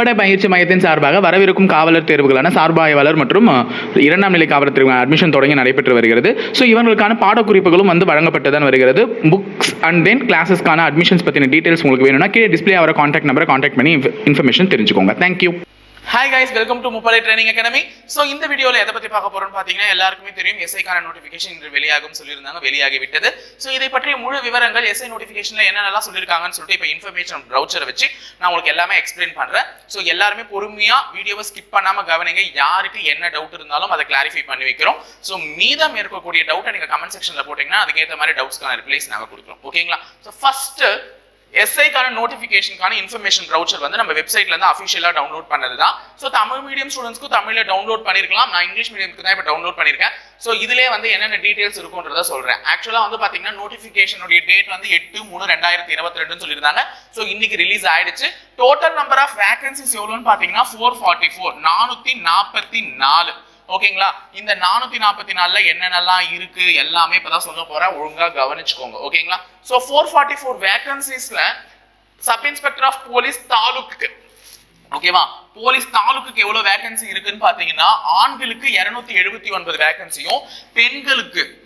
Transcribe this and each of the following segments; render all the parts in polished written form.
முப்படை பயிற்சி மையத்தின் சார்பாக வரவிருக்கும் காவலர் தேர்வுகளான சார்பாய்வாளர் மற்றும் இரண்டாம் நிலை காவலர் தேர்வு அட்மிஷன் தொடங்கி நடைபெற்று வருகிறது. ஸோ இவங்களுக்கான பாடக்குறிப்புகளும் வருகப்பட்டு வருகிறது. புக்ஸ் அண்ட் தென் கிளாஸஸ்க்கான அட்மிஷன்ஸ் பற்றின டீட்டெயில்ஸ் உங்களுக்கு வேணும்னா கீழே டிஸ்பிளே ஆகிற கான்டாக்ட் நம்பரை கான்டாக்ட் பண்ணி இன்ஃபர்மேஷன் தெரிஞ்சுக்கோங்க. Thank you. Hi guys, welcome to முப்படை ட்ரைனிங் அகாடமி. ஸோ இந்த வீடியோவில் எதை பற்றி பார்க்க போறோம்னு பார்த்தீங்கன்னா, எல்லாருக்குமே தெரியும் எஸ்ஐக்கான நோட்டிஃபிகேஷன் இன்று வெளியாகும் சொல்லியிருந்தாங்க, வெளியாகி விட்டது. ஸோ இதை பற்றிய முழு விவரங்கள் எஸ்ஐ நோட்டிஃபிகேஷனில் என்னென்னலாம் சொல்லியிருக்காங்கன்னு சொல்லிட்டு இப்போ இன்ஃபர்மேஷன் ப்ரௌச்சரை வச்சு நான் உங்களுக்கு எல்லாமே எக்ஸ்பிளைன் பண்ணுறேன். ஸோ எல்லாருமே பொறுமையாக வீடியோவை ஸ்கிப் பண்ணாமல் கவனிங்க. யாருக்கு என்ன டவுட் இருந்தாலும் அதை கிளாரிஃபை பண்ணி வைக்கிறோம். ஸோ மீதம் இருக்கக்கூடிய டவுட்டை நீங்கள் கமெண்ட் செக்ஷனில் போட்டிங்கன்னா அதுக்கேற்ற மாதிரி டவுட்ஸ்க்கான ரிப்ளைஸ் நாங்கள் கொடுக்குறோம். ஓகேங்களா? ஸோ ஃபர்ஸ்ட் எஸ்ஐக்கான நோட்டிஃபிகேஷனுக்கான இன்ஃபர்மேஷன் ப்ரௌச்சர் நம்ம வெப்சைட்ல இருந்து அஃபிஷியலாக டவுன்லோட் பண்ணது தான். ஸோ தமிழ் மீடியம் ஸ்டூடெண்ட்ஸ்க்கு தமிழில் டவுன்லோட் பண்ணிருக்கலாம். நான் இங்கிலீஷ் மீடியம்க்கு தான் இப்போ டவுன்லோட் பண்ணியிருக்கேன். ஸோ இதுலேயே என்னென்ன டீடைல்ஸ் இருக்குன்றத சொல்றேன். ஆக்சுவலாக பார்த்தீங்கன்னா நோட்டிஃபிகேஷனுடைய டேட் 8/3/2022 சொல்லியிருந்தாங்க. ஸோ இன்னைக்கு ரிலீஸ் ஆயிடுச்சு. டோட்டல் நம்பர் ஆஃப் வேகன்சிஸ் எவ்வளோன்னு பார்த்தீங்கன்னா 444 444. ஓகேங்களா? இந்த 444ல என்னென்னலாம் இருக்கு எல்லாமே இப்பதான் சொல்ல போறேன். ஒழுங்கா கவனிச்சுக்கோங்க. ஓகேங்களா? சோ 444 வேகன்சிஸ்ல sub inspector of police taluk, ஓகேவா, போலீஸ் தாலுக்கு எவ்வளவு வேகன்சி இருக்குன்னு பாத்தீங்கன்னா, ஆண்களுக்கு 279 வேகன்சியும்,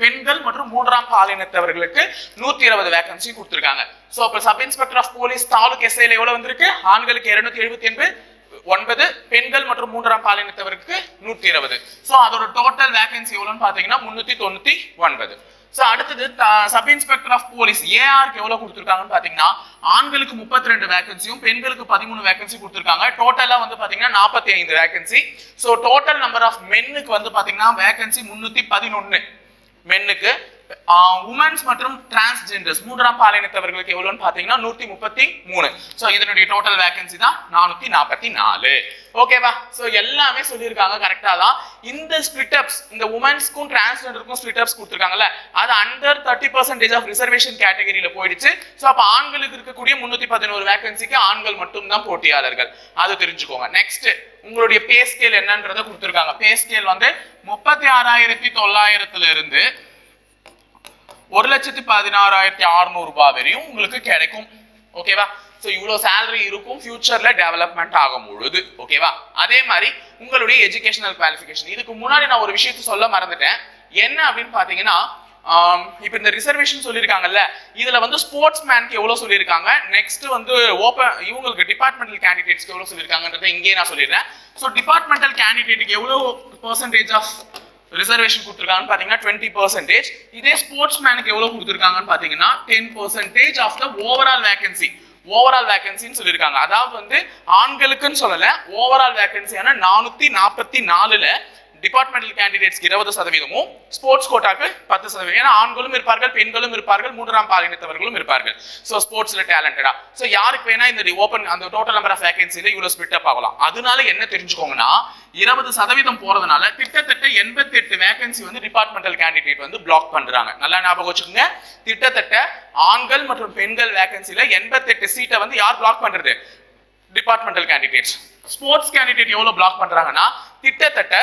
பெண்கள் மற்றும் மூன்றாம் பாலினத்தவர்களுக்கு 120 வேகன்சி கொடுத்திருக்காங்க. சோ அப்ப sub inspector of police taluk எஸ்ஐல எவ்வளவு வந்திருக்கு? ஆண்களுக்கு 279, பெண்கள் மற்றும் மூன்றாம் பாலினத்தவருக்கு 120. சோ அதோட டோட்டல் வேகன்சி எவ்வளவுன்னு பாத்தீங்கன்னா 399. சோ அடுத்தது சப் இன்ஸ்பெக்டர் ஆஃப் போலீஸ் ஏஆருக்கு எவ்வளவு கொடுத்திருக்காங்கன்னு பாத்தீங்கன்னா, ஆண்களுக்கு 32 வேகன்சியும், பெண்களுக்கு 13 வேகன்சி கொடுத்திருக்காங்க. டோட்டலா பாத்தீங்கன்னா 45 vacancy. So total number of மென்னுக்கு பாத்தீங்கன்னா வேகன்சி 311 மென்னுக்கு. உமன்ஸ் மற்றும் டிரான்ஸ்ஜெண்டர்ஸ் மூன்றாம் பாலினத்தவர்களுக்கு எவ்வளவுன்னு பாத்தீங்கன்னா 133. சோ இதனுடைய டோட்டல் வேகன்சி தான் 444. ஓகேவா? சோ எல்லாமே சொல்லியிருக்காங்க கரெக்டா தான். இந்த ஸ்பிளிட் அப்ஸ், இந்த உமன்ஸ்க்கும் டிரான்ஸ்ஜெண்டருக்கும் ஸ்பிளிட் அப்ஸ் கொடுத்திருக்காங்கல்ல, அது அண்டர் 30% ஆஃப் ரிசர்வேஷன் கேட்டகரியில போயிடுச்சு. சோ அப்ப ஆண்களுக்கு இருக்கக்கூடிய 311 வேகன்சிக்கு ஆண்கள் மட்டும் தான் போட்டியாளர்கள். அது தெரிஞ்சுக்கோங்க. நெக்ஸ்ட் உங்களுடைய பே ஸ்கேல் என்னன்றதை கொடுத்திருக்காங்க. பே ஸ்கேல் 36,900 இருந்து 1,16,600 ரூபாய் வரையும் உங்களுக்கு கிடைக்கும். ஓகேவா? சோ இவ்வளவு சேலரி இருக்கும் ஃபியூச்சர்ல டெவலப்மெண்ட் ஆகும் பொழுது. ஓகேவா? அதே மாதிரி உங்களுடைய எஜுகேஷனல் குவாலிஃபிகேஷன். இதுக்கு முன்னாடி நான் ஒரு விஷயத்தை சொல்ல மறந்துட்டேன். என்ன அப்படின்னு பாத்தீங்கன்னா, இப்ப இந்த ரிசர்வேஷன் சொல்லியிருக்காங்கல்ல, இதுல ஸ்போர்ட்ஸ் மேனுக்கு எவ்வளவு சொல்லியிருக்காங்க, நெக்ஸ்ட் ஓபன் இவங்களுக்கு டிபார்ட்மெண்டல் கேண்டிடேட்ஸ்க்கு எவ்வளவு சொல்லியிருக்காங்கன்றதை இங்கே நான் சொல்லிடுறேன். சோ டிபார்ட்மெண்டல் கேண்டிடேட்டுக்கு எவ்வளவு பெர்சன்டேஜ் ஆஃப் ரிசர்வேஷன் கொடுத்திருக்காங்கன்னு பாத்தீங்கன்னா 20%. இதே ஸ்போர்ட்ஸ் மேனுக்கு எவ்வளவு கொடுத்திருக்காங்கன்னு பாத்தீங்கன்னா 10% of the overall vacancy. Overall வேகன்சின்னு சொல்லியிருக்காங்க. அதாவது ஆண்களுக்குன்னு சொல்லல, ஓவரால் வேகன்சியான 444ல டிபார்ட்மெண்டல் கேண்டிடேட்ஸ்க்கு 20%, ஸ்போர்ட்ஸ் கோட்டாக்கு 10%. ஏன்னா ஆண்களும் இருப்பார்கள், பெண்களும் இருப்பார்கள், மூன்றாம் பாலினத்தவர்களும் இருப்பார்கள். சோ ஸ்போர்ட்ஸ்ல டேலண்டடா. சோ யாருக்கு வேணா இந்த ஓபன் அந்த டோட்டல் நம்பர் ஆஃப் வேகன்சில இவ்வளவு ஸ்பிளிட் அப் ஆகலாம். அதனால என்ன தெரிஞ்சுக்கோங்கன்னா, 20% போறதுனால கிட்டத்தட்ட 88 வேகன்சி டிபார்ட்மெண்டல் கேண்டிடேட் பிளாக் பண்றாங்க. நல்லா ஞாபகம் வச்சுக்கோங்க. கிட்டத்தட்ட ஆண்கள் மற்றும் பெண்கள் வேகன்சில 88 சீட்டை யார் பிளாக் பண்றது? Departmental candidates. ஸ்போர்ட்ஸ் கேண்டிடேட் எவ்வளவு பிளாக் பண்றாங்கன்னா, கிட்டத்தட்ட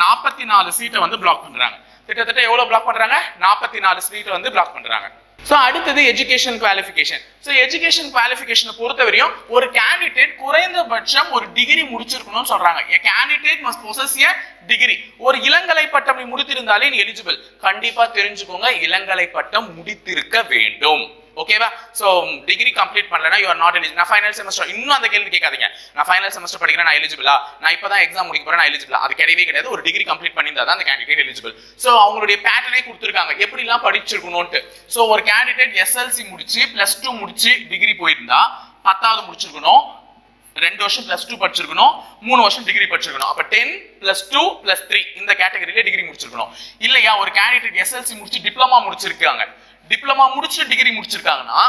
44 சீட்டை பிளாக் பண்றாங்க. கிட்டத்தட்ட எவ்வளவு பிளாக் பண்றாங்க? 44 சீட்டை பிளாக் பண்றாங்க. சோ அடுத்தது எஜுகேஷன் குவாலிஃபிகேஷன். சோ எஜுகேஷன் குவாலிஃபிகேஷனை பொறுத்தவரையும் ஒரு கேண்டிடேட் குறைந்தபட்சம் ஒரு டிகிரி முடிச்சிருக்கணும்னு சொல்றாங்க. a candidate must possess a degree. ஒரு இளங்கலை பட்டம் முடித்திருந்தாலே நீ எலிஜிபிள். கண்டிப்பா தெரிஞ்சுக்கோங்க, இளங்கலை பட்டம் முடித்திருக்க வேண்டும். ஓகேவா? சோ டிகிரி கம்ப்ளீட் பண்ணலனா you are not eligible. நான் ஃபைனல் செமஸ்டர், இன்னும் அந்த கேள்வி கேட்காதீங்க. நான் ஃபைனல் செமஸ்டர் படிக்கிறேன், நான் எலிஜிபிளா, நான் இப்பதான் எக்ஸாம் முடிக்க போறேன், நான் எலிஜிபிளா, அது கிடையவே கிடையாது. ஒரு டிகிரி கம்ப்ளீட் பண்ணியிருந்தா தான் அந்த கேண்டிடேட் எலிஜிபிள். சோ அவங்களுடைய பேட்டர்னே கொடுத்திருக்காங்க எப்படி எல்லாம் படிச்சிருக்கணும்னு. சோ ஒரு கேண்டிடேட் SLC முடிச்சு +2 முடிச்சு டிகிரி போயிருந்தா 10வது முடிச்சிருக்கணும், 2 வருஷம் +2 படிச்சிருக்கணும், 3 வருஷம் டிகிரி படிச்சிருக்கணும். அப்ப 10 +2 +3 இந்த கேட்டகரியில டிகிரி முடிச்சிருக்கணும். இல்லையா ஒரு கேண்டிடேட் SLC முடிச்சு டிப்ளமா முடிச்சிருக்காங்க, டிப்ளமா முடிச்சு டிகிரி முடிச்சிருக்காங்கன்னா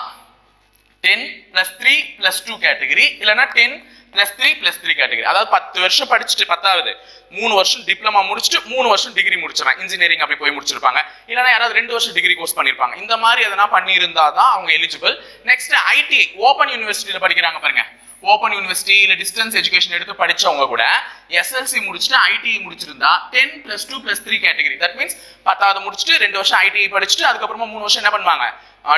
10 +3 +2 கேட்டகரி, இல்லனா 10 +3 +3 கேட்டகரி. அதாவது 10 வருஷம் படிச்சுட்டு 10வது 3 வருஷம் டிப்ளமா முடிச்சுட்டு 3 வருஷம் டிகிரி முடிச்சிடலாம். இன்ஜினியரிங் அப்படி போய் முடிச்சிருப்பாங்க. இல்லனா யாராவது 2 வருஷம் டிகிரி கோர்ஸ் பண்ணிருப்பாங்க. இந்த மாதிரி எதனா பண்ணி இருந்தா தான் அவங்க எலிஜிபிள். நெக்ஸ்ட் ஐடி ஓபன் யூனிவர்சிட்டியில படிக்கிறாங்க பாருங்க. ஓபன் யூனிவர்சிட்டி இல்ல டிஸ்டன்ஸ் எஜுகேஷன் எடுத்து படிச்சவங்க கூட SLC முடிச்சுட்டு ஐடிஐ முடிச்சிருந்தா 10 +2 +3 கேட்டகரி. தட் மீன்ஸ் 10வது முடிச்சுட்டு 2 வருஷம் ஐடிஐ படிச்சுட்டு அதுக்கப்புறமா 3 வருஷம் என்ன பண்ணுவாங்க,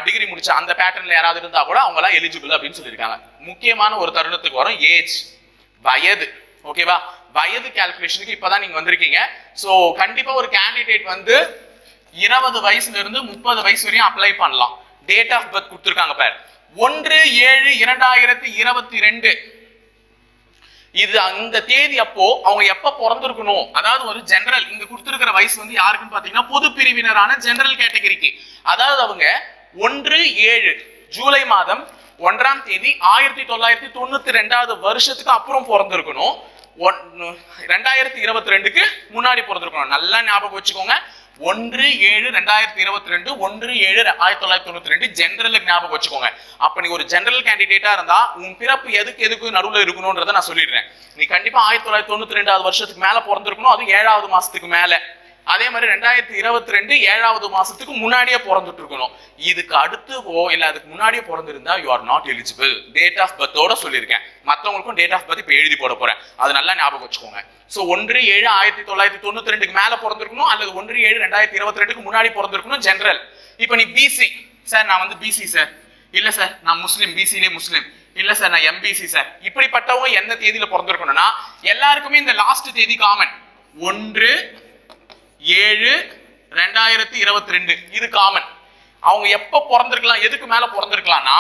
டிகிரி முடிச்ச அந்த பேட்டர்ன்ல யாராவது இருந்தா கூட அவங்க எல்லாம் எலிஜிபிள் அப்படின்னு சொல்லியிருக்காங்க. முக்கியமான ஒரு தருணத்துக்கு வரும் ஏஜ். வயது. ஓகேவா? வயது கால்குலேஷனுக்கு இப்பதான் நீங்க வந்திருக்கீங்க. சோ கண்டிப்பா ஒரு கேண்டிடேட் வந்து 20 வயசுல இருந்து 30 வயசு வரையும் அப்ளை பண்ணலாம். டேட் ஆஃப் பர்த் கொடுத்திருக்காங்க பாரு, 1/7/2022. இது அந்த தேதி அப்போ அவங்க எப்ப பிறந்திருக்கணும், அதாவது ஒரு ஜெனரல் இங்க கொடுத்திருக்கிற வயசு வந்து யாருக்குன்னு பாத்தீங்கன்னா பொது பிரிவினரான ஜெனரல் கேட்டகரிக்கு. அதாவது அவங்க 1/7 ஜூலை மாதம் 1ஆம் தேதி 1992 வருஷத்துக்கு அப்புறம் பிறந்திருக்கணும். 2022க்கு முன்னாடி பிறந்திருக்கணும். நல்லா ஞாபகம் வச்சுக்கோங்க. 1/7/2022 1/7/1992 ஜெனரலுக்கு ஞாபகம் வச்சுக்கோங்க. அப்ப நீ ஒரு ஜெனரல் கேண்டிடேட்டா இருந்தா உன் பிறப்பு எதுக்கு நடுவுல இருக்கணும்ன்றத நான் சொல்லிடுறேன். நீ கண்டிப்பா 1992 வருஷத்துக்கு மேல பிறந்திருக்கணும், அது 7வது மாசத்துக்கு மேல. அதே மாதிரி 2022 7வது மாசத்துக்கு முன்னாடியே பிறந்துட்டு இருக்கணும். இதுக்கு அடுத்துவோ இல்ல அதுக்கு முன்னாடியே பிறந்திருந்தா you are not eligible. Date of பர்த்தோட சொல்லியிருக்கேன். மற்றவங்களுக்கும் டேட் ஆஃப் பர்த் இப்ப எழுதி போட போறேன், அது நல்லா ஞாபகம் வச்சுக்கோங்க. சோ 1/7/1992 மேல பிறந்திருக்கணும் அல்லது 1/7/2022க்கு முன்னாடி பிறந்திருக்கணும் ஜெனரல். இப்ப நீ பிசி சார், நான் வந்து பிசி சார், இல்ல சார் நான் முஸ்லிம், பிசிலே முஸ்லிம், இல்ல சார் நான் எம்பிசி சார், இப்படிப்பட்டவங்க என்ன தேதியில பிறந்திருக்கணும்னா எல்லாருக்குமே இந்த லாஸ்ட் தேதி காமன். 1/7/2022 இது காமன். அவங்க எப்ப பிறந்திருக்கலாம், எதுக்கு மேல பிறந்திருக்கலாம்னா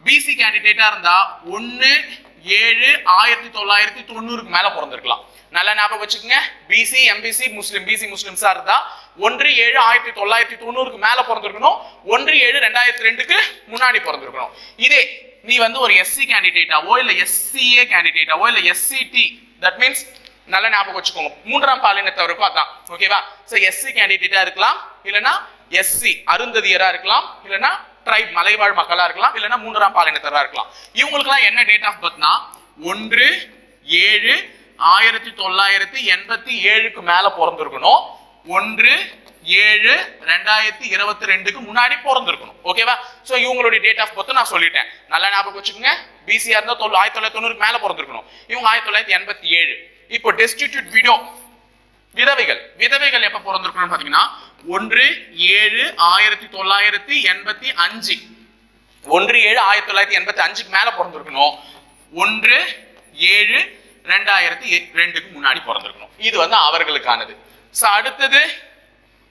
பிசி கேண்டிடேட்டா இருந்தா 1/7/1990க்கு மேல பிறந்திருக்கலாம். நல்லா ஞாபகம் வச்சுக்கோங்க. பிசி எம்பிசி முஸ்லிம், பிசி முஸ்லிம்ஸா இருந்தா 1/7/1990க்கு மேல பிறந்திருக்கணும், 1/7/2002க்கு முன்னாடி பிறந்திருக்கணும். இதே நீ வந்து ஒரு எஸ்சி கேண்டிடேட்டாவோ இல்ல எஸ்சிஏ கேண்டிடேட்டாவோ இல்ல எஸ்சிடி, தட் மீன்ஸ் நல்ல ஞாபகம் வச்சுக்கோங்க, 3ஆம் பாலினத்தவருக்கும் அதான். ஓகேவா? சோ எஸ்சி கேண்டிடேட்டா இருக்கலாம், இல்லனா எஸ்சி அருந்ததியரா இருக்கலாம், இல்லனா ட்ரைப் மலைவாழ் மக்களா இருக்கலாம், இல்லனா 3ஆம் பாலினத்தவரா இருக்கலாம். இவங்களுக்கு எல்லாம் என்ன டேட் ஆஃப் பர்த்னா 1/7/1987க்கு மேல பிறந்திருக்கணும், 1/7/2022க்கு முன்னாடி பிறந்திருக்கணும். ஓகேவா? சோ இவங்களுடைய டேட் ஆஃப் பர்த் நான் சொல்லிட்டேன், நல்லா ஞாபகம் வச்சுக்கோங்க. பிசிஆர் இருந்தா 1990க்கு மேல பிறந்திருக்கணும், இவங்க 1987. இப்போ டெஸ்டிடியூட் விடோ, விதவைகள் எப்ப பிறந்திருக்கணும் பாத்தீங்கன்னா 1/7/1985 1/7/1985க்கு மேல பிறந்திருக்கணும், 1/7/2002க்கு முன்னாடி பிறந்திருக்கணும். இது வந்து அவர்களுக்கானது. சோ அடுத்தது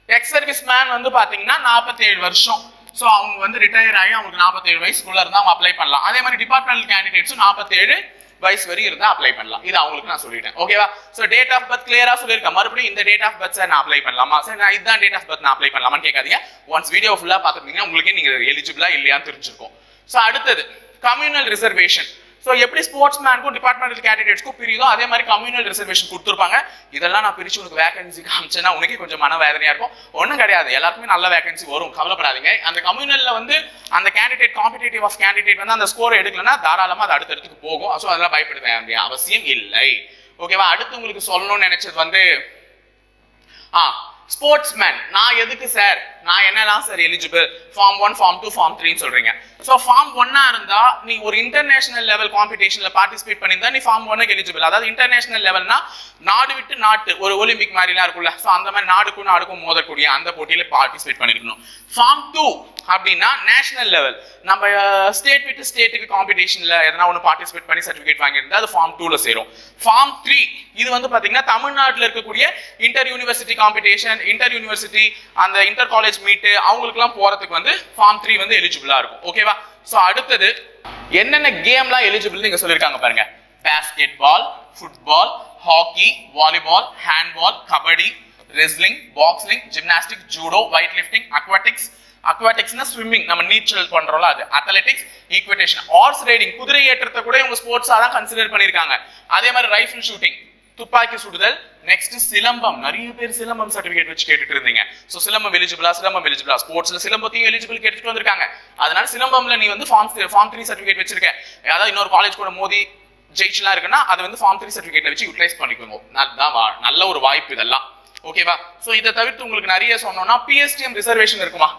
எக்ஸ் சர்வீஸ் மேன் வந்து பாத்தீங்கன்னா 47 வருஷம். சோ அவங்க வந்து ரிட்டையர் ஆகி அவங்களுக்கு 47 வயசுக்குள்ள இருந்தா அவங்க அப்ளை பண்ணலாம். அதே மாதிரி டிபார்ட்மெண்டல் கேண்டிடேட்ஸும் 47 வயசு வரை இருந்தா அப்ளை பண்ணலாம். இது அவங்களுக்கு நான் சொல்லிட்டேன். ஓகேவா? சோ டேட் ஆஃப் பர்த் கிளியரா சொல்லிருக்கேன். மறுபடியும் இந்த டேட் ஆஃப் பர்த் சார் நான் அப்ளை பண்ணலாமா, சார் நான் இதுதான் டேட் ஆஃப் பர்த் நான் அப்ளை பண்ணலாமான்னு கேட்காதீங்க. ஒன்ஸ் வீடியோ ஃபுல்லா பாத்துட்டீங்கன்னா உங்களுக்கு நீங்க எலிஜிபிளா இல்லையான்னு தெரிஞ்சிருக்கும். சோ அடுத்தது கம்யூனல் ரிசர்வேஷன். சோ எப்படி ஸ்போர்ட்ஸ் மேனுக்கும் டிபார்ட்மெண்டல் கேண்டிடேட்ஸ்க்கும் பிரியுதோ அதே மாதிரி கம்யூனல் ரிசர்வேஷன் கொடுத்துருப்பாங்க. இதெல்லாம் நான் பிரிச்சு உனக்கு வேகன்சி காமிச்சேன்னா உனக்கே கொஞ்சம் மன வேதனையா இருக்கும். ஒன்றும் கிடையாது, எல்லாருக்குமே நல்ல வேகன்சி வரும், கவலைப்படாதீங்க. அந்த கம்யூனல்ல வந்து அந்த கேண்டிடேட் காம்படிட்டிவ் ஆஃப் கேண்டிடேட் வந்து அந்த ஸ்கோர் எடுக்கலன்னா தாராளமா அது அடுத்தடுத்துக்கு போகும். ஸோ அதெல்லாம் பயப்பட வேண்டிய அவசியம் இல்லை. ஓகேவா? அடுத்து உங்களுக்கு சொல்லணும்னு நினைச்சது வந்து ஸ்போர்ட்ஸ்மேன். நான் எதுக்கு சார், நான் என்னலாம் sir eligible, form 1 form 2 form 3 சொல்றீங்க. சோ ஃபார்ம் 1 இருந்தா நீ ஒரு இன்டர்நேஷனல் லெவல் காம்படிஷன்ல பார்ட்டிசிபேட் பண்ணிருந்தா நீ ஃபார்ம் 1க்கு எலிஜிபிள். அதாவது இன்டர்நேஷனல் லெவல்னா நாடு விட்டு நாட்டு ஒரு ஒலிம்பிக் மாதிரிலாம் இருக்குல்ல, சோ அந்த மாதிரி நாடுக்கும் நாடுக்கும் மோதக்கூடிய அந்த போட்டியில பார்ட்டிசிபேட் பண்ணிருக்கணும். ஃபார்ம் 2 அப்படின்னா நேஷனல் லெவல், நம்ம ஸ்டேட் விட்டு ஸ்டேட்டுக்கு காம்படிஷன்ல எதனா ஒன்று பார்ட்டிசிபேட் பண்ணி சர்டிஃபிகேட் வாங்கியிருந்தா அது ஃபார்ம் 2ல சேரும். ஃபார்ம் 3 இது வந்து பாத்தீங்கன்னா தமிழ்நாட்டில் இருக்கக்கூடிய inter university competition, inter university அந்த இன்டர் காலேஜ் மீட் அவங்களுக்குலாம் போறதுக்கு வந்து ஃபார்ம் 3 வந்து எலிஜிபிளா இருக்கும். ஓகேவா? சோ அடுத்தது என்னென்ன கேம்லாம் எலிஜிபிள் நீங்க சொல்லிருக்காங்க பாருங்க. Basketball, football, hockey, volleyball, handball, kabaddi, wrestling, boxing, gymnastic, judo, weight lifting, அக்வாட்டிக்ஸ்னா ஸ்விம்மிங், நம்ம நீச்சல் பண்றோம்ல அது, அத்லெட்டிக்ஸ், ஈக்விட்டேஷன், ஹார்ஸ் ரைடிங், குதிரை ஏற்றத்தை கூட இவங்க ஸ்போர்ட்ஸா தான் கன்சிடர் பண்ணிருக்காங்க. அதே மாதிரி ரைஃபிள் ஷூட்டிங், துப்பாக்கி சுடுதல், நெக்ஸ்ட் சிலம்பம். நிறைய பேர் சிலம்பம் சர்டிபிகேட் வச்சு கேட்டுட்டு இருந்தீங்க. சோ சிலம்பம் எலிஜிபிளா ஸ்போர்ட்ஸ்ல சிலம்பத்தையும் எலிஜிபிள் கேட்டுட்டு வந்திருக்காங்க. அதனால சிலம்பம்ல நீ வந்து ஃபார்ம் 3 சர்டிபிகேட் வச்சிருக்க, அதாவது இன்னொரு காலேஜ் கூட மோதி ஜெயிச்சுலாம் இருக்குன்னா அது வந்து ஃபார்ம் 3 சர்டிபிகேட்ல வச்சு யூட்டிலைஸ் பண்ணிக்கோங்க. நல்ல ஒரு வாய்ப்பு இதெல்லாம். ஓகேவா? சோ இதை தவிர்த்து உங்களுக்கு நிறைய சொன்னோம்னா பிஎஸ்டிஎம் ரிசர்வேஷன் இருக்குமா,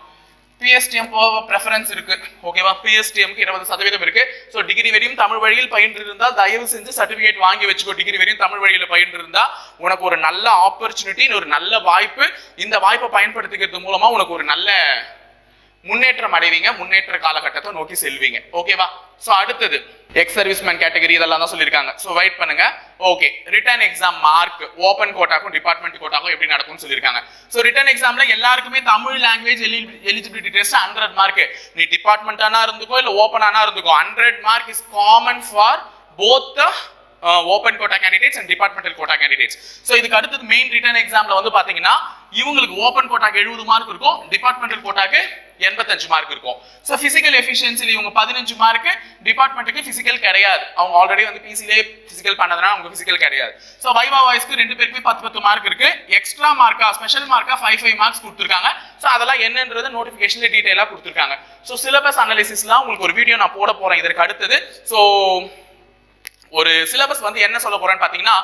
பிஎஸ்டிஎம் ப்ரெஃபரன்ஸ் இருக்கு. ஓகேவா? பிஎஸ்டிஎம்க்கு 20% இருக்கு. ஸோ டிகிரி வரையும் தமிழ் வழியில் பயின்று இருந்தால் தயவு செஞ்சு சர்டிஃபிகேட் வாங்கி வச்சுக்கோ. டிகிரி வரையும் தமிழ் வழியில் பயின்று இருந்தா உனக்கு ஒரு நல்ல ஆப்பர்ச்சுனிட்டி, ஒரு நல்ல வாய்ப்பு. இந்த வாய்ப்பை பயன்படுத்திக்கிறது மூலமா உனக்கு ஒரு நல்ல முன்னேற்றம் அடைவீங்க, முன்னேற்ற காலகட்டத்தை நோக்கி செல்வீங்க. ஓகேவா? சோ அடுத்தது எக்ஸ் சர்வீஸ்மேன் கேட்டகரி இதெல்லாம் தான் சொல்லியிருக்காங்க. சோ வெயிட் பண்ணுங்க. Okay, written exam mark open கோட்டாக்கும் டிபார்ட்மெண்ட் கோட்டாக்கும் எப்படி நடக்கும்னு சொல்லியிருக்காங்க. சோ ரிட்டன் எக்ஸாம்ல எல்லாருக்குமே Tamil language eligibility test 100 mark. நீ டிபார்ட்மெண்ட் ஆனா இருந்துக்கோ இல்ல ஓபன் ஆனா இருந்துக்கோ 100 mark is common for both the open quota candidates and departmental quota candidates. So இதுக்கு அடுத்தது மெயின் ரிட்டன் எக்ஸாம்ல வந்து பாத்தீங்கன்னா இவங்களுக்கு ஓபன் கோட்டாக்கு 70 மார்க் இருக்கும், டிபார்ட்மெண்டல் கோட்டாக்கு 85 மார்க் இருக்கும். சோ பிசிக்கல் எஃபிஷியன்சில இவங்க 15 மார்க், டிபார்ட்மெண்ட்டுக்கு பிசிக்கல் கிடையாது. அவங்க ஆல்ரெடி வந்து பிசிலே பிசிக்கல் பண்ணதுனால அவங்க பிசிக்கல் கிடையாது. சோ வைவா வாய்ஸ்க்கு ரெண்டு பேருக்குமே 10 மார்க் இருக்கு. எக்ஸ்ட்ரா மார்க்கா ஸ்பெஷல் மார்க்கா 5 மார்க்ஸ் கொடுத்திருக்காங்க. சோ அதெல்லாம் என்னன்றது நோட்டிபிகேஷன்ல டீடைலா கொடுத்திருக்காங்க. சோ சிலபஸ் அனாலிசிஸ்லாம் உங்களுக்கு ஒரு வீடியோ நான் போட போறேன் இதற்கு அடுத்தது. சோ ஒரு சிலபஸ் வந்து என்ன சொல்ல போறேன்னு பாத்தீங்கன்னா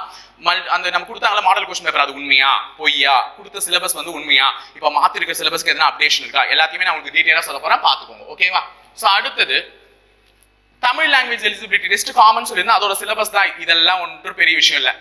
அந்த நம்ம கொடுத்தாங்களா மாடல் கொஸ்டின் பேப்பர், அது உண்மையா பொய்யா, கொடுத்த சிலபஸ் வந்து உண்மையா, இப்ப மாத்தி இருக்க சிலபஸ்க்கு எதனா அப்டேஷன் இருக்கா, எல்லாத்தையுமே நான் உங்களுக்கு டீடைலா சொல்ல போறேன், பாத்துக்கோங்க. ஓகேவா? சோ அடுத்தது Tamil language eligibility test common சொல்லியிருந்தா அதோட சிலபஸ் தான். இதெல்லாம் ஒன்றும் பெரிய விஷயம் இல்ல.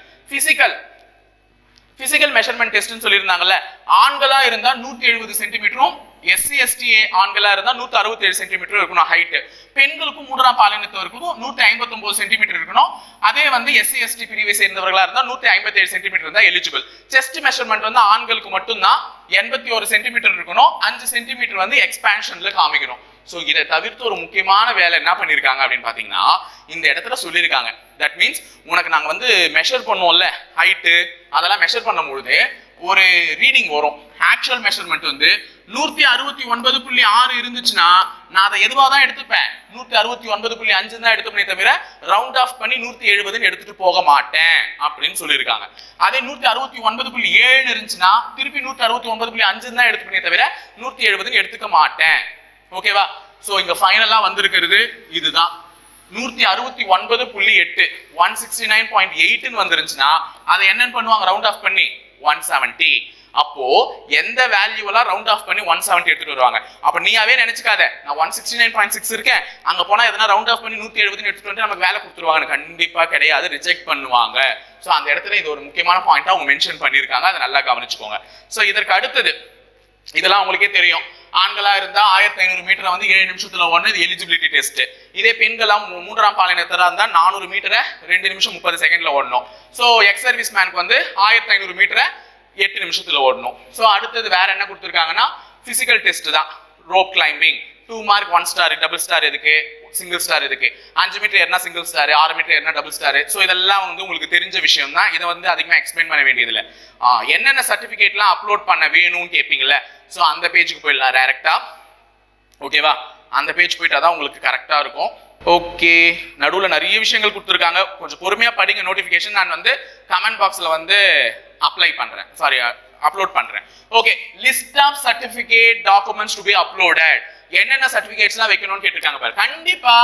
பிசிக்கல் மெஷர்மெண்ட் டெஸ்ட்னு சொல்லியிருந்தாங்கல்ல, ஆண்களா இருந்தா 170 சென்டிமீட்டரும், எஸ்சி எஸ்டி ஆண்களா இருந்தா 167 சென்டிமீட்டர் இருக்கணும் ஹைட். பெண்களுக்கும் 3ஆம் பாலினத்தவருக்கும் 159 சென்டிமீட்டர் இருக்கணும். அதே வந்து எஸ்சி எஸ்டி பிரிவை சேர்ந்தவர்களா இருந்தா 157 சென்டிமீட்டர் இருந்தா எலிஜிபிள். செஸ்ட் மெஷர்மெண்ட் வந்து ஆண்களுக்கு மட்டும்தான் 81 சென்டிமீட்டர் இருக்கணும், 5 சென்டிமீட்டர் வந்து எக்ஸ்பான்ஷன்ல காமிக்கணும். சோ இதை தவிர்த்து ஒரு முக்கியமான வேலை என்ன பண்ணிருக்காங்க அப்படின்னு பாத்தீங்கன்னா இந்த இடத்துல சொல்லியிருக்காங்க. தட் மீன்ஸ் உனக்கு நாங்க வந்து மெஷர் பண்ணுவோம்ல ஹைட்டு, அதெல்லாம் மெஷர் பண்ணும் பொழுது ஒரு ரீடிங் வரும். ஆக்சுவல் மெஷர்மெண்ட் வந்து 169.6 இருந்துச்சுன்னா நான் அதை எதுவா தான் எடுத்துப்பேன், 169.5 தான் எடுத்துப்பேனே தவிர ரவுண்ட் ஆஃப் பண்ணி 170 எடுத்துட்டு போக மாட்டேன் அப்படின்னு சொல்லியிருக்காங்க. அதே 169.7 இருந்துச்சுன்னா திருப்பி 169.5 தான் எடுத்துப்பேனே தவிர 170 எடுத்துக்க மாட்டேன். ஓகேவா? சோ இங்க ஃபைனலா வந்திருக்கிறது இதுதான். 169.8 169.8 வந்துருச்சுன்னா அதை என்னன்னு பண்ணுவாங்க, ரவுண்ட் ஆஃப் பண்ணி 170. அப்போ எந்த வேல்யூவெல்லாம் ரவுண்ட் ஆஃப் பண்ணி 170 எடுத்துட்டு வருவாங்க. அப்ப நீயாவே நினைச்சுக்காத நான் 169.6 இருக்கேன், அங்க போனா எதனா ரவுண்ட் ஆஃப் பண்ணி 170 எடுத்துட்டு வந்து நமக்கு வேலை கொடுத்துருவாங்க. கண்டிப்பா கிடையாது, ரிஜெக்ட் பண்ணுவாங்க. சோ அந்த இடத்துல இது ஒரு முக்கியமான பாயிண்டா அவங்க மென்ஷன் பண்ணிருக்காங்க, அதை நல்லா கவனிச்சுக்கோங்க. சோ இதற்கு அடுத்தது இதெல்லாம் உங்களுக்கே தெரியும். ஆண்களா இருந்தா 1500 மீட்டரை வந்து 7 நிமிஷத்துல ஓடணும், இது எலிஜிபிலிட்டி டெஸ்ட். இதே பெண்களா 3ஆம் பாலினத்தரா இருந்தா 400 மீட்டரை 2 நிமிஷம் 30 செகண்ட்ல ஓடணும். சோ எக்ஸ் சர்வீஸ் மேனுக்கு வந்து 1500 மீட்டரை 8 நிமிஷத்துல ஓடணும். சோ அடுத்தது வேற என்ன கொடுத்திருக்காங்கன்னா பிசிக்கல் டெஸ்ட் தான். Rope climbing 2 mark 1 star, double star எதுக்கு, சிங்கிள் ஸ்டார் எதுக்கு, 5 மீட்டர் ஏறினா சிங்கிள் ஸ்டார், 6 மீட்டர் ஏறினா டபுள் ஸ்டார். சோ இதெல்லாம் வந்து உங்களுக்கு தெரிஞ்ச விஷயம் தான், இதை வந்து அதிகமா எக்ஸ்பிளைன் பண்ண வேண்டியது இல்லை. என்னென்ன சர்டிபிகேட்லாம் அப்லோட் பண்ண வேணும்னு கேட்பீங்கல்ல, சோ அந்த பேஜுக்கு போயிடலாம் டைரக்டா. ஓகேவா? அந்த பேஜ் போயிட்டாதான் உங்களுக்கு கரெக்டா இருக்கும். ஓகே, நடுவுல நிறைய விஷயங்கள் கொடுத்துருக்காங்க, கொஞ்சம் பொறுமையா படிங்க. நோட்டிபிகேஷன் நான் வந்து கமெண்ட் பாக்ஸ்ல வந்து அப்லோட் பண்றேன். Okay, list of certificate documents to be uploaded. என்னென்ன சர்டிபிகேட்ஸ்லாம் வைக்கணும்னு கேட்டிருக்காங்க பாரு. கண்டிப்பா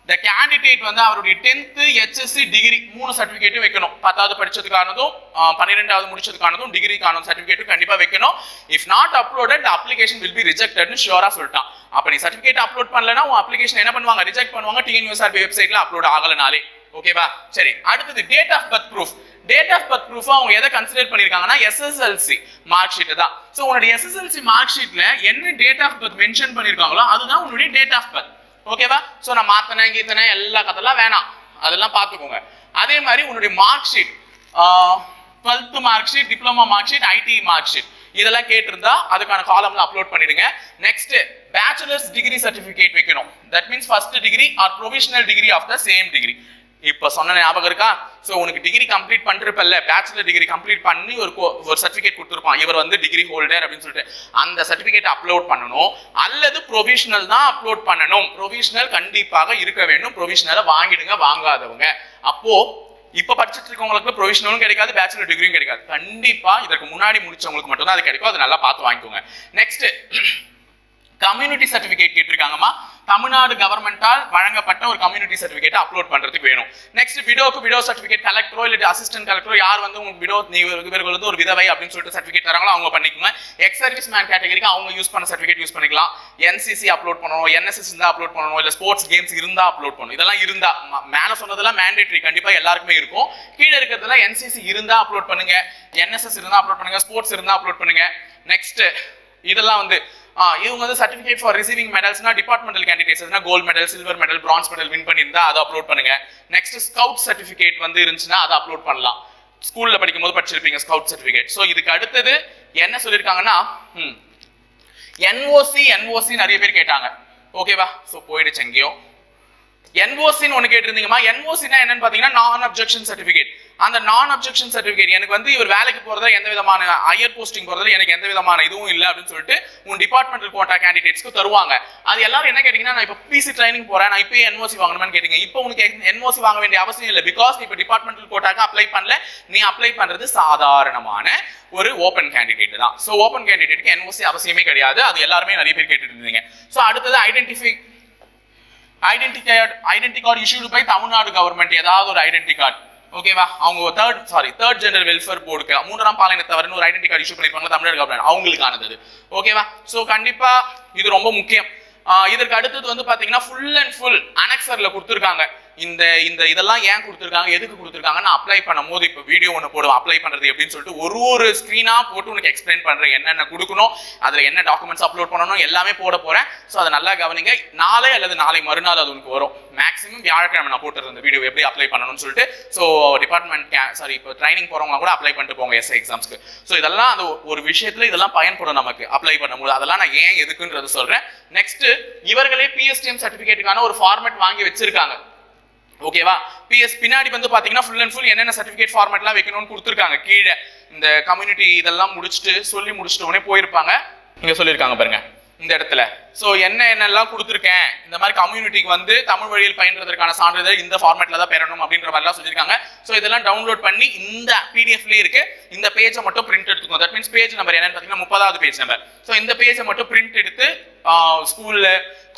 the candidate வந்து அவருடைய 10th HSC டிகிரி 3 சர்டிபிகேட்டும் வைக்கணும். 10வது படிச்சதுக்கானதும் 12வது முடிச்சதுக்கானதும் டிகிரிக்கான சர்டிபிகேட்டும் கண்டிப்பா வைக்கணும். If not uploaded the application will be rejected னு ஷூரா சொல்லிட்டான். அப்ப நீ சர்டிபிகேட் அப்லோட் பண்ணலனா உன் அப்ளிகேஷன் என்ன பண்ணுவாங்க, ரிஜெக்ட் பண்ணுவாங்க. TNUSRB வெப்சைட்ல அப்லோட் ஆகலனாலே. ஓகேவா? சரி, அடுத்தது date of birth proof. Date of birth proof அவங்க எதை கன்சிடர் பண்ணிருக்காங்கன்னா SSLC மார்க் ஷீட் தான். சோ உன்னுடைய SSLC மார்க் ஷீட்ல என்ன டேட் ஆஃப் பர்த் மென்ஷன் பண்ணிருக்காங்களோ அதுதான் உன்னுடைய டேட் ஆஃப் பர்த். ஓகேவா? சோ நான் மாத்தனே கீத்தனே எல்லா கதெல்லாம் வேணாம், அதெல்லாம் பாத்துக்கோங்க. அதே மாதிரி உன்னுடைய mark sheet 12th mark sheet, diploma mark sheet, ITE mark sheet இதெல்லாம் கேட்டிருந்தா அதுக்கான காலம்ல அப்லோட் பண்ணிடுங்க. நெக்ஸ்ட் பேச்சுலர்ஸ் டிகிரி சர்டிபிகேட் வைக்கணும். That means first degree or provisional degree of the same degree. இப்ப சொன்ன ஞாபகம் இருக்கா? சோ உனக்கு டிகிரி கம்ப்ளீட் பண்ணிருப்பல்ல, பேச்சுலர் டிகிரி கம்ப்ளீட் பண்ணி ஒரு சர்டிபிகேட் கொடுத்துருப்பான், இவர் வந்து டிகிரி ஹோல்டர் அப்படின்னு சொல்லிட்டு அந்த சர்டிபிகேட் அப்லோட் பண்ணணும். அல்லது ப்ரொவிஷனல் தான் அப்லோட் பண்ணணும். ப்ரொவிஷனல் கண்டிப்பாக இருக்க வேண்டும். ப்ரொவிஷனலை வாங்கிடுங்க வாங்காதவங்க. அப்போ இப்ப படிச்சுட்டு இருக்கவங்களுக்கு ப்ரொவிஷனலும் கிடைக்காது, பேச்சுலர் டிகிரியும் கிடைக்காது. கண்டிப்பா இதற்கு முன்னாடி முடிச்சவங்களுக்கு மட்டும் தான் அது கிடைக்கும். அதை நல்லா பார்த்து வாங்கிக்கோங்க. நெக்ஸ்ட் கம்யூனிட்டி சர்டிபிகேட் கேட்டிருக்காங்கம்மா. தமிழ்நாடு கவர்மெண்டால் வழங்கப்பட்ட ஒரு கம்யூனிட்டி சர்டிபிகேட் அப்லோட் பண்றதுக்கு வேணும். நெக்ஸ்ட் விடோ சர்டிபிகேட் கலெக்டரோ இல்ல அசிஸ்டன்ட் கலெக்டரோ யார் வந்து உங்களுக்கு விடோ இவர்கள் வந்து ஒரு விதவை அப்படின்னு சொல்லிட்டு சர்டிபிகேட் தராங்களோ அவங்க பண்ணிக்கோங்க. எக்ஸ் சர்வீஸ் மேன் கேட்டகரிக்கு அவங்க யூஸ் பண்ண சர்டிபிகேட் யூஸ் பண்ணிக்கலாம். NCC அப்லோட் பண்ணணும், NSS இருந்தா அப்லோட் பண்ணணும், இல்ல ஸ்போர்ட்ஸ் கேம்ஸ் இருந்தா அப்லோட் பண்ணணும். இதெல்லாம் இருந்தா மேல சொன்னதெல்லாம் மேண்டேட்டரி, கண்டிப்பா எல்லாருக்குமே இருக்கும். கீழே இருக்கிறதுல NCC இருந்தா அப்லோட் பண்ணுங்க, NSS இருந்தா அப்லோட் பண்ணுங்க, ஸ்போர்ட்ஸ் இருந்தா அப்லோட் பண்ணுங்க. நெக்ஸ்ட் இதெல்லாம் வந்து இவங்க வந்து சர்டிஃபிகேட் ஃபார் ரிசீவிங் மெடல்ஸ்னா டிபார்ட்மெண்டல் கேண்டிடேட்ஸ்னா gold medal, silver medal, bronze medal win பண்ணியிருந்தா அதை அப்லோட் பண்ணுங்க. நெக்ஸ்ட் ஸ்கவுட் சர்டிஃபிகேட் வந்து இருந்துச்சுன்னா அதை அப்லோட் பண்ணலாம். ஸ்கூல்ல படிக்கும் போது படிச்சிருப்பீங்க ஸ்கவுட் சர்டிஃபிகேட். ஸோ இதுக்கு அடுத்தது என்ன சொல்லியிருக்காங்கன்னா என்ஓசி நிறைய பேர் கேட்டாங்க. ஓகேவா? ஸோ போயிடுச்சு எங்கேயோ. என்ஓசின்னு ஒன்று கேட்டிருந்தீங்கம்மா. என்ஓசினா என்னன்னு பார்த்தீங்கன்னா நான் அப்ஜெக்ஷன் சர்டிஃபிகேட். அந்த நான் அப்ஜெக்ஷன் சர்டிஃபிகேட் எனக்கு வந்து இவர் வேலைக்கு போறதுல எந்த விதமான ஹையர் போஸ்டிங் போறதுல எனக்கு எந்த விதமான இதுவும் இல்லை அப்படின்னு சொல்லிட்டு உன் டிபார்ட்மெண்டல் கோட்டா கேண்டிடேட்ஸ்க்கு தருவாங்க. அது எல்லாரும் என்ன கேட்டீங்கன்னா நான் இப்போ பிசி ட்ரைனிங் போறேன், நான் இப்போ என்ஓசி வாங்கணும்னு கேட்டீங்க. இப்போ உனக்கு என்ஓசி வாங்க வேண்டிய அவசியம் இல்லை. பிகாஸ் இப்போ டிபார்ட்மெண்டல் கோட்டாக்கு அப்ளை பண்ணல. நீ அப்ளை பண்றது சாதாரணமான ஒரு ஓப்பன் கேண்டிடேட் தான். ஸோ ஓப்பன் கேண்டிடேட்டுக்கு என்ஓசி அவசியமே கிடையாது. அது எல்லாருமே நிறைய பேர் கேட்டுட்டு இருந்தீங்க. ஸோ அடுத்தது identity card issued by Tamil Nadu government. ஏதாவது ஒரு ஐடென்டி கார்டு. ஓகேவா? அவங்க தேர்ட் ஜெண்டர் வெல்ஃபேர் போர்டுக்கு 3ஆம் பாலினத்தவர்னு ஒரு ஐடென்டி கார்டு இஷ்யூ பண்ணிருப்பாங்க தமிழ்நாடு கவர்மெண்ட், அவங்களுக்கானது. ஓகேவா? ஸோ கண்டிப்பா இது ரொம்ப முக்கியம். இதற்கு அடுத்தது வந்து பாத்தீங்கன்னா ஃபுல் அண்ட் ஃபுல் அனெக்சர்ல கொடுத்துருக்காங்க. இந்த இதெல்லாம் ஏன் கொடுத்துருக்காங்க, எதுக்கு கொடுத்துருக்காங்க, நான் அப்ளை பண்ணும் போது இப்போ வீடியோ ஒன்று போடுவேன் அப்ளை பண்றது எப்படின்னு சொல்லிட்டு ஒரு ஸ்க்ரீனா போட்டு உனக்கு எக்ஸ்பிளைன் பண்றேன். என்னென்ன கொடுக்கணும், அதுல என்ன டாக்குமெண்ட்ஸ் அப்லோட் பண்ணணும் எல்லாமே போட போறேன். ஸோ அதை நல்லா கவனிங்க. நாளை அல்லது நாளை மறுநாள் அது உனக்கு வரும். மேக்ஸிமம் வியாழக்கிழமை நான் போட்டுருந்த இந்த வீடியோ எப்படி அப்ளை பண்ணணும்னு சொல்லிட்டு. ஸோ டிபார்ட்மெண்ட் இப்போ ட்ரைனிங் போறவங்க கூட அப்ளை பண்ணிட்டு போங்க எஸ்ஐ எக்ஸாம்ஸ்க்கு. ஸோ இதெல்லாம் அந்த ஒரு விஷயத்துல இதெல்லாம் பயன்படும் நமக்கு அப்ளை பண்ணும்போது. அதெல்லாம் நான் ஏன் எதுக்குன்றது சொல்றேன். நெக்ஸ்ட் இவர்களே பிஎஸ்டிஎம் சர்டிஃபிகேட்டுக்கான ஒரு ஃபார்மேட் வாங்கி வச்சிருக்காங்க. ஓகேவா? பின்னாடி வந்து பாத்தீங்கன்னா ஃபுல் அண்ட் ஃபுல் என்னென்ன சர்டிஃபிகேட் ஃபார்மேட்லாம் வைக்கணும்னு கொடுத்துருக்காங்க. கீழே இந்த கம்யூனிட்டி இதெல்லாம் சொல்லி முடிச்சுட்டு உடனே போயிருப்பாங்க. இங்க சொல்லியிருக்காங்க பாருங்க இந்த இடத்துல. ஸோ என்னென்னலாம் கொடுத்துருக்கேன், இந்த மாதிரி கம்யூனிட்டிக்கு வந்து தமிழ் வழியில் பயின்றதற்கான சான்றிதழ் இந்த ஃபார்மேட்ல தான் பெறணும் அப்படின்ற மாதிரிலாம் சொல்லியிருக்காங்க. ஸோ இதெல்லாம் டவுன்லோட் பண்ணி இந்த பிடிஎஃப்லேயே இருக்கு. இந்த பேஜை மட்டும் பிரிண்ட் எடுத்துக்கோங்க. தட் மீன்ஸ் பேஜ் நம்பர் என்னன்னு பார்த்தீங்கன்னா 30வது பேஜ் நம்பர். ஸோ இந்த பேஜை மட்டும் பிரிண்ட் எடுத்து ஸ்கூல்ல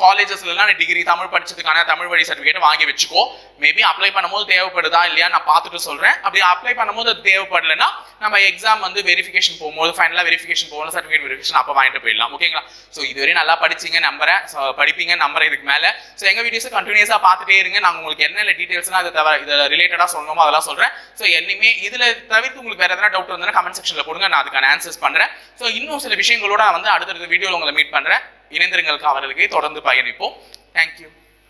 காலேஜஸ்லாம் டிகிரி தமிழ் படிச்சதுக்கான தமிழ் வழி சர்டிஃபிகேட் வாங்கி வச்சுக்கோ. மேபி அப்ளை பண்ணும்போது தேவைப்படுதா இல்லையா நான் பார்த்துட்டு சொல்றேன். அப்படி அப்ளை பண்ணும்போது அது தேவைப்படலைன்னா நம்ம எக்ஸாம் வந்து வெரிஃபிகேஷன் போகும்போது ஃபைனலாக வெரிஃபிகேஷன் போகணும், சர்டிஃபிகேட் வெரிஃபிகேஷன் அப்போ வாங்கிட்டு போயிடலாம். ஓகேங்களா? ஸோ இதுவரை நல்லா படிச்சிங்க நம்புறேன், படிப்பீங்க நம்புறேன் இதுக்கு மேலே. ஸோ எங்கள் வீடியோஸை கண்டினியூஸாக பார்த்துட்டே இருங்க. நாங்கள் உங்களுக்கு என்னென்ன டீட்டெயில்ஸ்லாம் அது தவிர இதில் ரிலேட்டடாக சொல்லணுமோ அதெல்லாம் சொல்கிறேன். ஸோ என்னையுமே இதில் தவிர்த்து உங்களுக்கு வேறு எதனா டவுட் வந்ததுன்னா கமெண்ட் செக்ஷனில் கொடுங்க, நான் அதுக்கான ஆன்சர்ஸ் பண்ணுறேன். ஸோ இன்னும் சில விஷயங்களோட வந்து அடுத்தடுத்த வீடியோவில் உங்களை மீட் பண்ணுறேன். இணைந்திருங்கள் காவலர்களுக்கு தொடர்ந்து பயணிப்போம். தேங்க்யூ.